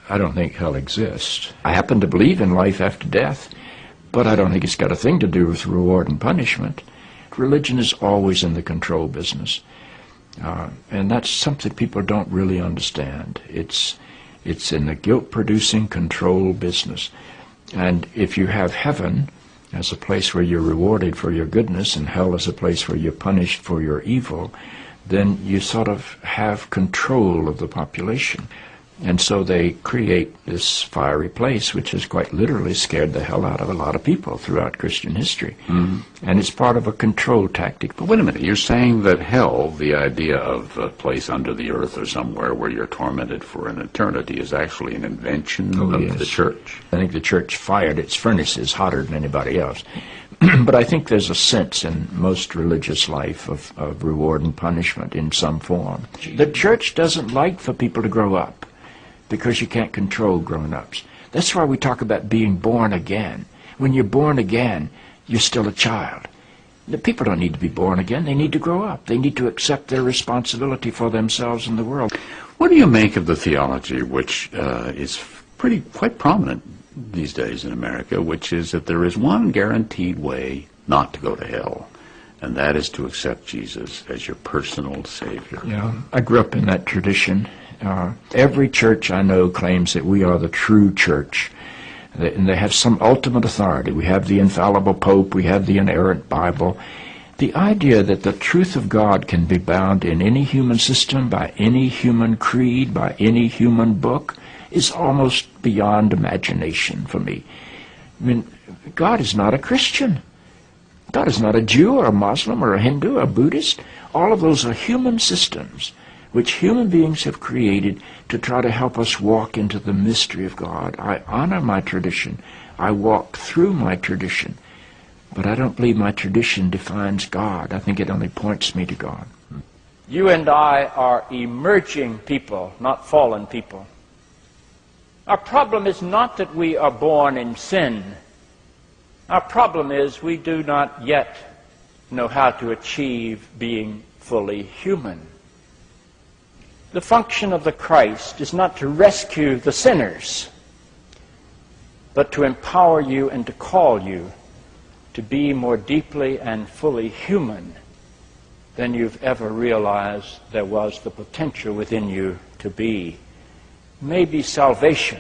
I don't think hell exists. I happen to believe in life after death, but I don't think it's got a thing to do with reward and punishment. Religion is always in the control business. And that's something people don't really understand. It's in the guilt-producing control business. And if you have heaven as a place where you're rewarded for your goodness and hell as a place where you're punished for your evil, then you sort of have control of the population. And so they create this fiery place, which has quite literally scared the hell out of a lot of people throughout Christian history. Mm-hmm. And it's part of a control tactic. But wait a minute, you're saying that hell, the idea of a place under the earth or somewhere where you're tormented for an eternity, is actually an invention of the church? I think the church fired its furnaces hotter than anybody else. But I think there's a sense in most religious life of reward and punishment in some form. The church doesn't like for people to grow up, because you can't control grown-ups. That's why we talk about being born again. When you're born again, you're still a child. The people don't need to be born again. They need to grow up. They need to accept their responsibility for themselves and the world. What do you make of the theology, which is quite prominent these days in America, which is that there is one guaranteed way not to go to hell, and that is to accept Jesus as your personal Savior? Yeah, I grew up in that tradition. Every church I know claims that we are the true church, and they have some ultimate authority. We have the infallible Pope, we have the inerrant Bible. The idea that the truth of God can be bound in any human system, by any human creed, by any human book, is almost beyond imagination for me. I mean, God is not a Christian. God is not a Jew or a Muslim or a Hindu or a Buddhist. All of those are human systems which human beings have created to try to help us walk into the mystery of God. I honor my tradition. I walk through my tradition. But I don't believe my tradition defines God. I think it only points me to God. You and I are emerging people, not fallen people. Our problem is not that we are born in sin. Our problem is we do not yet know how to achieve being fully human. The function of the Christ is not to rescue the sinners, but to empower you and to call you to be more deeply and fully human than you've ever realized there was the potential within you to be. Maybe salvation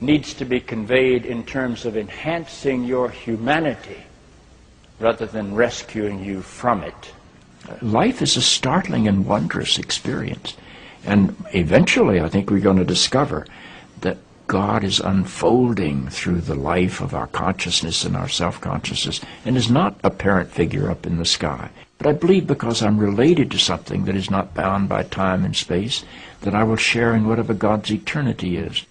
needs to be conveyed in terms of enhancing your humanity rather than rescuing you from it. Life is a startling and wondrous experience. And eventually, I think we're going to discover that God is unfolding through the life of our consciousness and our self-consciousness, and is not a parent figure up in the sky. But I believe because I'm related to something that is not bound by time and space, that I will share in whatever God's eternity is.